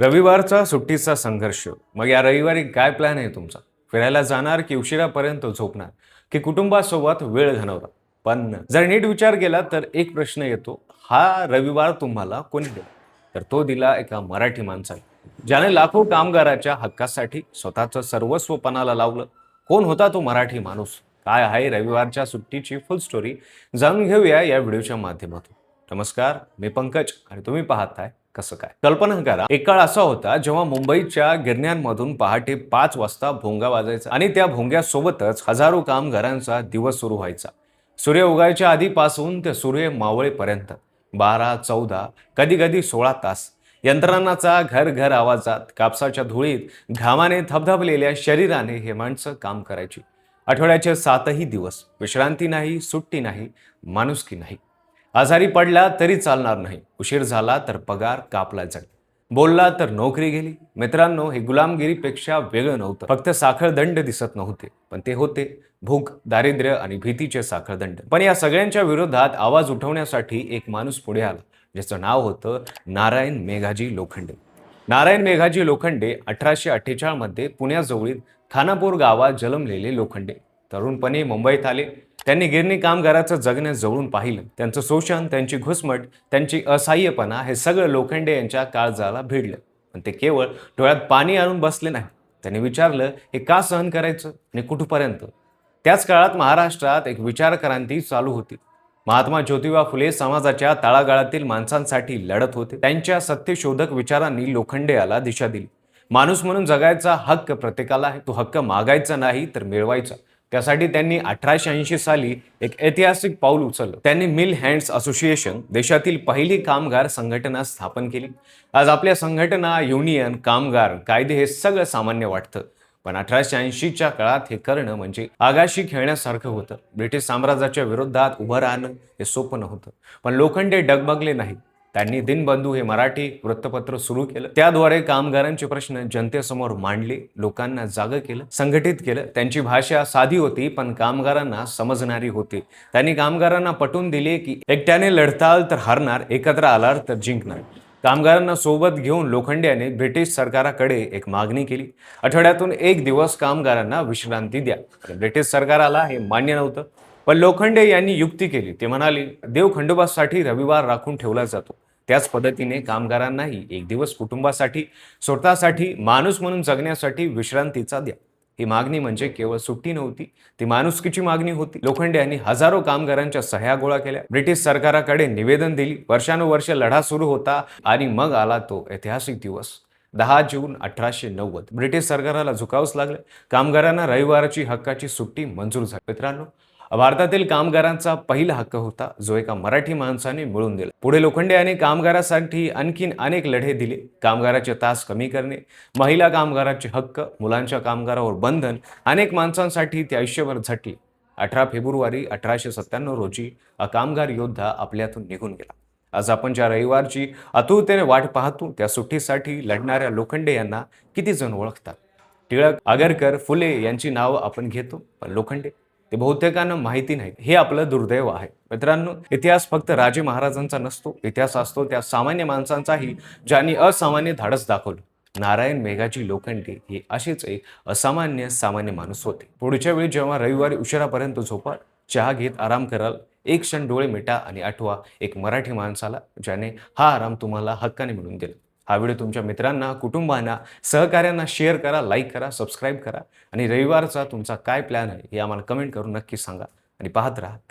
रविवारचा सुट्टीचा संघर्ष. मग या रविवारी काय प्लॅन आहे तुमचा? फिरायला जाणार की उशिरापर्यंत झोपणार की कुटुंबासोबत वेळ घालवणार? पण जर नीट विचार केला तर एक प्रश्न येतो, हा रविवार तुम्हाला कोणी दिला? तर तो दिला एका मराठी माणसाने, ज्याने लाखो कामगाराच्या हक्कासाठी स्वतःचं सर्वस्व पणाला लावलं. कोण होता तो मराठी माणूस? काय आहे रविवारच्या सुट्टीची फुल स्टोरी? जाणून घेऊया या व्हिडिओच्या माध्यमातून. नमस्कार, मी पंकज आणि तुम्ही पाहताय कसं काय. कल्पना करा, एक काळ असा होता जेव्हा मुंबईच्या गिरण्यांमधून पहाटे 5 वाजता भोंगा वाजायचा आणि त्या भोंग्यासोबतच हजारो कामगारांचा दिवस सुरू व्हायचा. सूर्य उगायच्या आधीपासून ते सूर्य मावळेपर्यंत 12, 14, कधी कधी 16 तास यंत्रणाचा घर घर आवाजात, कापसाच्या धुळीत, घामाने थबथबलेल्या शरीराने हे माणसं काम करायची. आठवड्याचे 7ही दिवस विश्रांती नाही, सुट्टी नाही, माणुसकी नाही. आजारी पडला तरी चालणार नाही, उशीर झाला तर पगार कापला जाईल, बोलला तर नोकरी गेली. मित्रांनो, हे गुलामगिरीपेक्षा वेगळं नव्हतं. फक्त साखळदंड दिसत नव्हते, पण ते होते भूक, दारिद्र्य आणि भीतीचे साखळदंड. पण या सगळ्यांच्या विरोधात आवाज उठवण्यासाठी एक माणूस पुढे आला, ज्याचं नाव होतं नारायण मेघाजी लोखंडे. नारायण मेघाजी लोखंडे 1848 मध्ये पुण्याजवळील खानापूर गावात जन्मलेले लोखंडे तरुणपणी मुंबईत आले. त्यांनी गिरणी कामगाराचं जगणं जवळून पाहिलं. त्यांचं शोषण, त्यांची घुसमट, त्यांची असहाय्यपणा हे सगळं लोखंडे यांच्या काळजाला भिडलं. पण ते केवळ डोळ्यात पाणी आणून बसले नाही. त्यांनी विचारलं, हे का सहन करायचं आणि कुठपर्यंत? त्याच काळात महाराष्ट्रात एक विचार क्रांती चालू होती. महात्मा ज्योतिबा फुले समाजाच्या तळागाळातील माणसांसाठी लढत होते. त्यांच्या सत्यशोधक विचारांनी लोखंडे याला दिशा दिली. माणूस म्हणून जगायचा हक्क प्रत्येकाला आहे. तो हक्क मागायचा नाही तर मिळवायचा. त्यासाठी त्यांनी 1880 साली एक ऐतिहासिक पाऊल उचललं. त्यांनी मिल हँड्स असोसिएशन, देशातील पहिली कामगार संघटना स्थापन केली. आज आपल्या संघटना, युनियन, कामगार, कायदे हे सगळं सामान्य वाटतं. पण 1880च्या काळात हे करणं म्हणजे आगाशी खेळण्यासारखं होतं. ब्रिटिश साम्राज्याच्या विरोधात उभं राहणं हे सोपं नव्हतं. पण लोखंडे डगमगले नाही. त्यांनी दिनबंधू हे मराठी वृत्तपत्र सुरू केलं. त्याद्वारे कामगारांचे प्रश्न जनतेसमोर मांडले, लोकांना जागं केलं, संघटित केलं. त्यांची भाषा साधी होती, पण कामगारांना समजणारी होती. त्यांनी कामगारांना पटवून दिले की एकट्याने लढताल तर हारणार, एकत्र आलात तर जिंकणार. कामगारांना सोबत घेऊन लोखंड्याने ब्रिटिश सरकाराकडे एक मागणी केली. आठवड्यातून एक दिवस कामगारांना विश्रांती द्या. ब्रिटिश सरकाराला हे मान्य नव्हतं. पण लोखंडे यांनी युक्ती केली. ते म्हणाले, देव खंडोबासाठी रविवार राखून ठेवला जातो, त्याच पद्धतीने कामगारांनाही एक दिवस कुटुंबासाठी, स्वतःसाठी, माणूस म्हणून जगण्यासाठी विश्रांतीचा द्या. ही मागणी म्हणजे केवळ सुट्टी नव्हती, ती माणुसकीची मागणी होती. लोखंडे यांनी हजारो कामगारांच्या सह्या गोळा केल्या, ब्रिटिश सरकाराकडे निवेदन दिली. वर्षानुवर्ष लढा सुरू होता आणि मग आला तो ऐतिहासिक दिवस, 10 जून 1890. ब्रिटिश सरकाराला झुकावंच लागलं. कामगारांना रविवाराची हक्काची सुट्टी मंजूर झाली. मित्रांनो, भारतातील कामगारांचा पहिला हक्क होता, जो एका मराठी माणसाने मिळवून दिला. पुढे लोखंडे यांनी कामगारांसाठी आणखीन अनेक लढे दिले. कामगाराचे तास कमी करणे, महिला कामगाराचे हक्क, मुलांच्या कामगारावर बंधन, अनेक माणसांसाठी ते आयुष्यभर झटले. 18 फेब्रुवारी 1897 रोजी हा कामगार योद्धा आपल्यातून निघून गेला. आज आपण ज्या रविवारची आतुरतेने वाट पाहतो, त्या सुट्टीसाठी लढणाऱ्या लोखंडे यांना किती जण ओळखतात? टिळक, आगरकर, फुले यांची नावं आपण घेतो, पण लोखंडे ते बहुतेकांना माहिती नाही. हे आपलं दुर्दैव आहे. मित्रांनो, इतिहास फक्त राजे महाराजांचा नसतो. इतिहास असतो त्या सामान्य माणसांचाही, ज्यांनी असामान्य धाडस दाखवलं. नारायण मेघाजी लोखंडे हे असेच एक असामान्य सामान्य माणूस होते. पुढच्या वेळी जेव्हा रविवारी उशिरापर्यंत झोपाल, चहा घेत आराम कराल, एक क्षण डोळे मिटा आणि आठवा एक मराठी माणसाला, ज्याने हा आराम तुम्हाला हक्काने मिळवून दिला. हा व्हिडिओ तुमच्या मित्रांना, कुटुंबांना, सहकाऱ्यांना शेअर करा, लाईक करा, सबस्क्राईब करा आणि रविवारचा तुमचा काय प्लॅन आहे हे आम्हाला कमेंट करून नक्की सांगा आणि पाहत राहा.